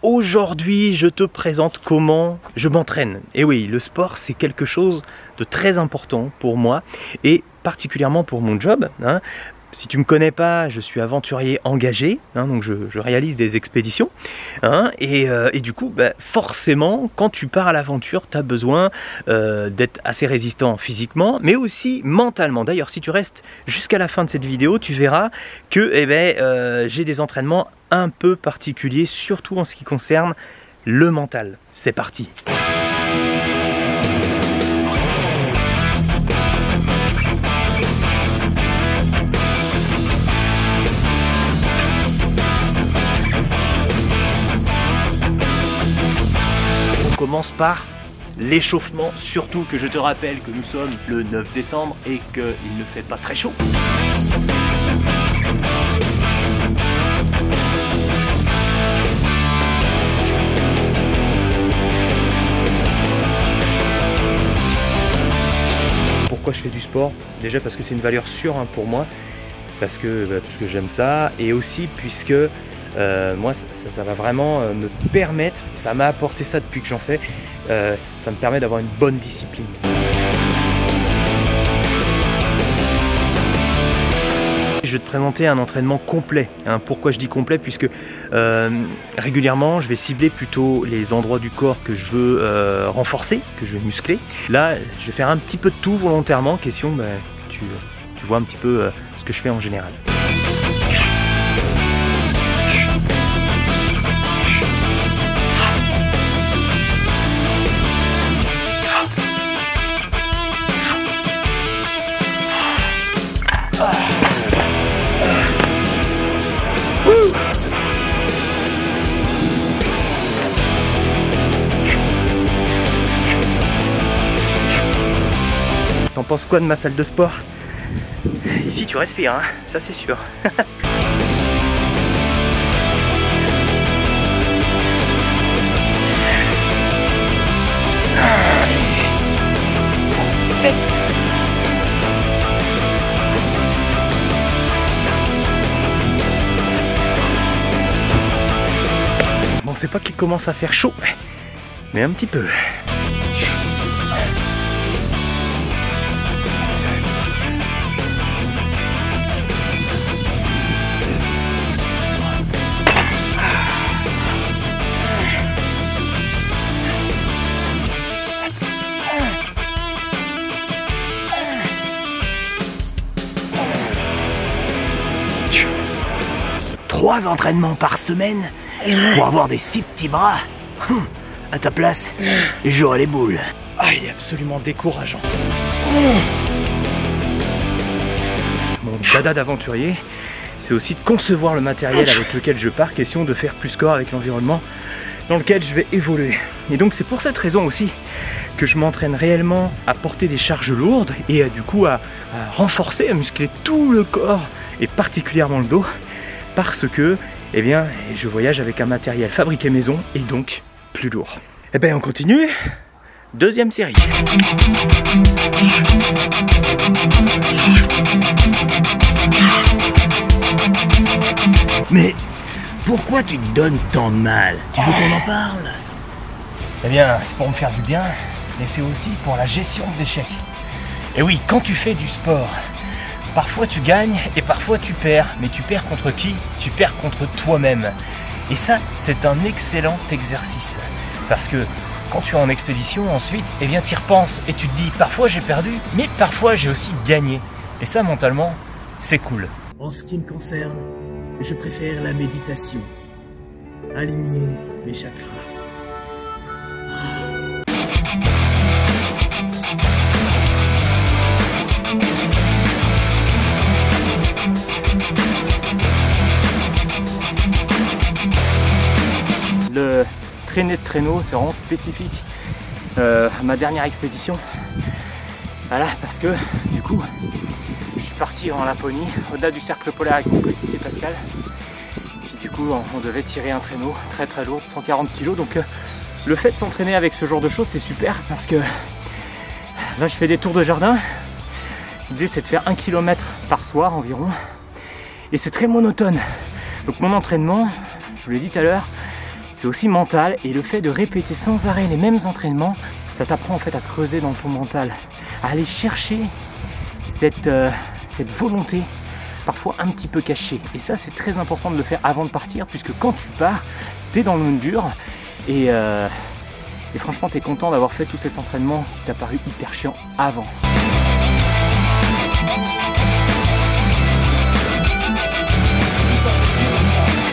Aujourd'hui, je te présente comment je m'entraîne. Et oui, le sport, c'est quelque chose de très important pour moi et particulièrement pour mon job. Si tu ne me connais pas, je suis aventurier engagé, donc je réalise des expéditions. Et du coup, forcément, quand tu pars à l'aventure, tu as besoin d'être assez résistant physiquement, mais aussi mentalement. D'ailleurs, si tu restes jusqu'à la fin de cette vidéo, tu verras que j'ai des entraînements un peu particuliers, surtout en ce qui concerne le mental. C'est parti! On commence par l'échauffement, surtout que je te rappelle que nous sommes le 9 décembre et qu'il ne fait pas très chaud. Pourquoi je fais du sport? Déjà parce que c'est une valeur sûre pour moi, parce que j'aime ça, et aussi puisque moi ça va vraiment me permettre, ça m'a apporté ça depuis que j'en fais, ça me permet d'avoir une bonne discipline. Je vais te présenter un entraînement complet. Pourquoi je dis complet? Puisque régulièrement je vais cibler plutôt les endroits du corps que je veux renforcer, que je veux muscler. Là je vais faire un petit peu de tout volontairement, question que tu vois un petit peu ce que je fais en général. T'en penses quoi de ma salle de sport? Ici tu respires, ça c'est sûr. Bon, c'est pas qu'il commence à faire chaud, mais un petit peu. Trois entraînements par semaine pour avoir des si petits bras. À ta place, j'aurais les boules. Ah, il est absolument décourageant. Mon dada d'aventurier, c'est aussi de concevoir le matériel avec lequel je pars, question de faire plus corps avec l'environnement dans lequel je vais évoluer. Et donc c'est pour cette raison aussi que je m'entraîne réellement à porter des charges lourdes et du coup à renforcer, à muscler tout le corps et particulièrement le dos, parce que je voyage avec un matériel fabriqué maison et donc plus lourd. On continue. Deuxième série. Mais pourquoi tu te donnes tant de mal? Tu veux qu'on en parle? C'est pour me faire du bien, mais c'est aussi pour la gestion de l'échec. Et oui, quand tu fais du sport, parfois tu gagnes et parfois tu perds. Mais tu perds contre qui? Tu perds contre toi-même. Et ça, c'est un excellent exercice. Parce que quand tu es en expédition, ensuite, tu y repenses et tu te dis, parfois j'ai perdu, mais parfois j'ai aussi gagné. Et ça, mentalement, c'est cool. En ce qui me concerne, je préfère la méditation. Aligner mes chakras. Le traîner de traîneau, c'est vraiment spécifique à ma dernière expédition. Voilà, parce que du coup, je suis parti en Laponie, au-delà du cercle polaire avec mon coéquipier Pascal. Puis du coup, on devait tirer un traîneau très très lourd, 140 kg. Donc le fait de s'entraîner avec ce genre de choses, c'est super parce que là, je fais des tours de jardin. L'idée, c'est de faire 1 km par soir environ. Et c'est très monotone. Donc mon entraînement, je vous l'ai dit tout à l'heure, c'est aussi mental, et le fait de répéter sans arrêt les mêmes entraînements, ça t'apprend en fait à creuser dans ton mental, à aller chercher cette volonté parfois un petit peu cachée. Et ça, c'est très important de le faire avant de partir, puisque quand tu pars, tu es dans le monde dur, et franchement, tu es content d'avoir fait tout cet entraînement qui t'a paru hyper chiant avant.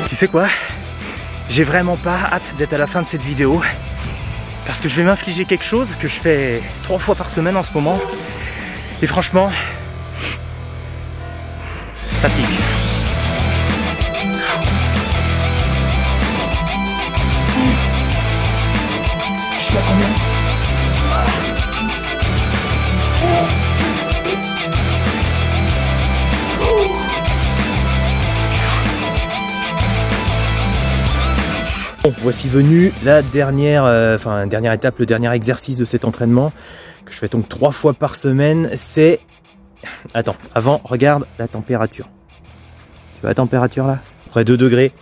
Tu sais quoi? J'ai vraiment pas hâte d'être à la fin de cette vidéo, parce que je vais m'infliger quelque chose que je fais 3 fois par semaine en ce moment, et franchement, ça pique. Je suis à combien? Bon, voici venu la dernière, dernière étape, le dernier exercice de cet entraînement que je fais donc 3 fois par semaine. C'est... Attends, avant, regarde la température. Tu vois la température là? Près 2 degrés.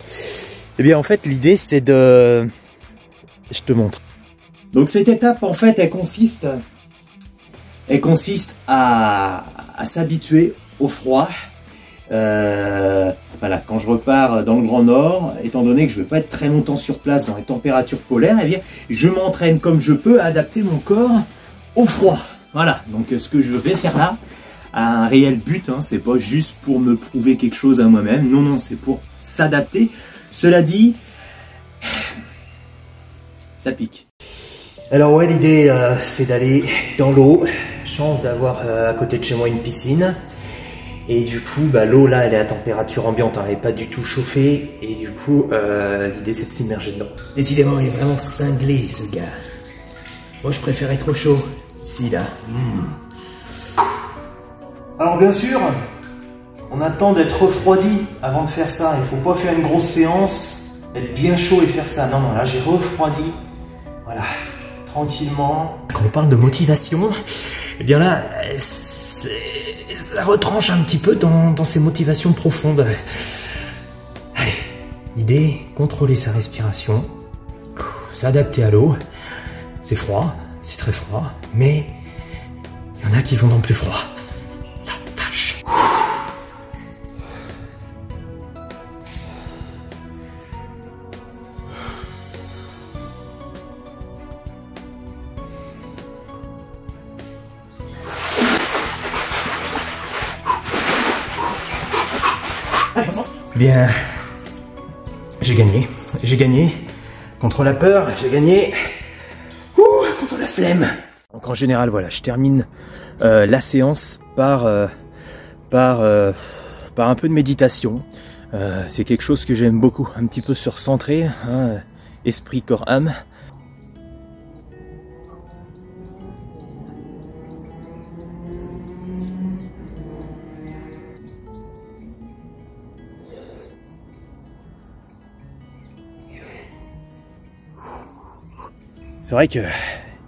Eh bien en fait l'idée c'est de... Je te montre. Donc cette étape en fait elle consiste à s'habituer au froid. Voilà, quand je repars dans le Grand Nord, étant donné que je ne vais pas être très longtemps sur place dans les températures polaires, eh bien, je m'entraîne comme je peux à adapter mon corps au froid. Voilà, donc ce que je vais faire là a un réel but, hein, c'est pas juste pour me prouver quelque chose à moi-même, non, non, c'est pour s'adapter. Cela dit, ça pique. Alors ouais, l'idée c'est d'aller dans l'eau, chance d'avoir à côté de chez moi une piscine. Et du coup, bah, l'eau là, elle est à température ambiante, hein, elle n'est pas du tout chauffée. Et du coup, l'idée c'est de s'immerger dedans. Décidément, il est vraiment cinglé ce gars. Moi, je préfère être au chaud. Ici, là. Alors bien sûr, on attend d'être refroidi avant de faire ça. Il ne faut pas faire une grosse séance, être bien chaud et faire ça. Non, non, là j'ai refroidi. Voilà, tranquillement. Quand on parle de motivation, eh bien là, ça retranche un petit peu dans ces motivations profondes. Allez, l'idée, contrôler sa respiration, s'adapter à l'eau. C'est froid, c'est très froid, mais il y en a qui vont dans plus froid. La vache. Bien, j'ai gagné contre la peur, j'ai gagné contre la flemme. Donc en général, voilà, je termine la séance par un peu de méditation. C'est quelque chose que j'aime beaucoup, un petit peu se recentrer, hein, esprit, corps, âme. C'est vrai que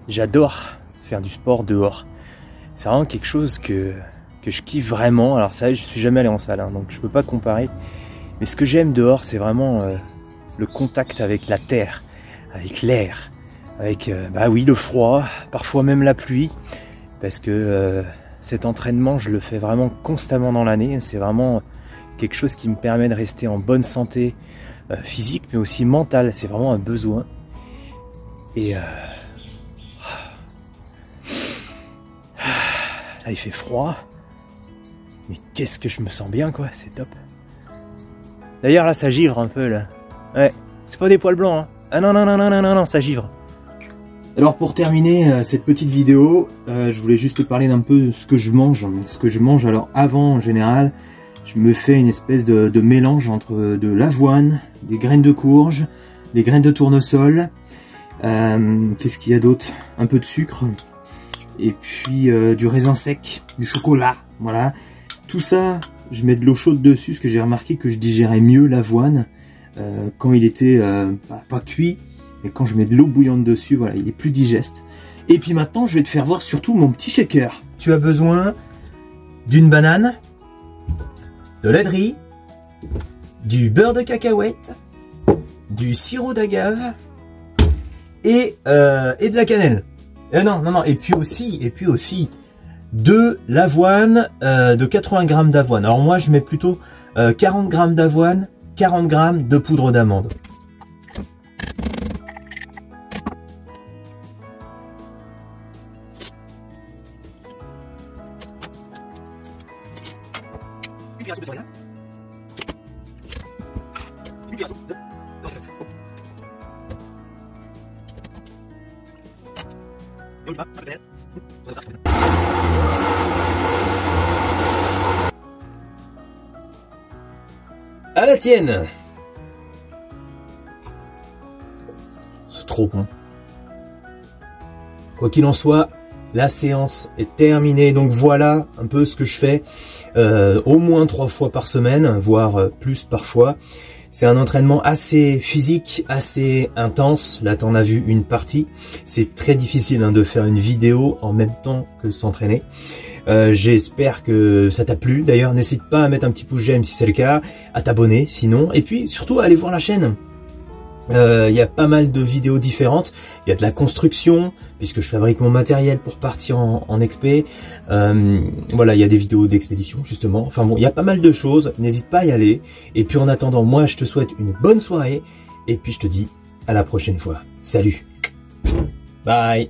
j'adore faire du sport dehors. C'est vraiment quelque chose que je kiffe vraiment. Alors ça, je suis jamais allé en salle, hein, donc je peux pas comparer. Mais ce que j'aime dehors, c'est vraiment le contact avec la terre, avec l'air, avec bah oui, le froid, parfois même la pluie. Parce que cet entraînement, je le fais vraiment constamment dans l'année. C'est vraiment quelque chose qui me permet de rester en bonne santé physique, mais aussi mentale. C'est vraiment un besoin. Et là il fait froid, mais qu'est-ce que je me sens bien quoi, c'est top. D'ailleurs là ça givre un peu là, ouais, c'est pas des poils blancs hein. Ah non non non non non non non, ça givre. Alors pour terminer cette petite vidéo, je voulais juste te parler d'un peu de ce que je mange. Alors avant en général, je me fais une espèce de mélange entre de l'avoine, des graines de courge, des graines de tournesol. Qu'est-ce qu'il y a d'autre? Un peu de sucre et puis du raisin sec, du chocolat, voilà. Tout ça, je mets de l'eau chaude dessus, parce que j'ai remarqué que je digérais mieux l'avoine quand il était pas cuit, et quand je mets de l'eau bouillante dessus, voilà, il est plus digeste. Et puis maintenant, je vais te faire voir surtout mon petit shaker. Tu as besoin d'une banane, de lait de riz, du beurre de cacahuète, du sirop d'agave et de la cannelle. Non, et puis aussi de l'avoine, de 80 grammes d'avoine. Alors moi, je mets plutôt 40 grammes d'avoine, 40 grammes de poudre d'amande. À la tienne. C'est trop bon. Quoi qu'il en soit, la séance est terminée. Donc voilà un peu ce que je fais au moins 3 fois par semaine, voire plus parfois. C'est un entraînement assez physique, assez intense. Là, t'en as vu une partie. C'est très difficile de faire une vidéo en même temps que s'entraîner. J'espère que ça t'a plu. D'ailleurs, n'hésite pas à mettre un petit pouce j'aime si c'est le cas, à t'abonner sinon. Et puis, surtout, à aller voir la chaîne. Il y a pas mal de vidéos différentes. Il y a de la construction, puisque je fabrique mon matériel pour partir en expé. Voilà, il y a des vidéos d'expédition, justement. Enfin bon, il y a pas mal de choses. N'hésite pas à y aller. Et puis en attendant, moi, je te souhaite une bonne soirée. Et puis je te dis à la prochaine fois. Salut. Bye.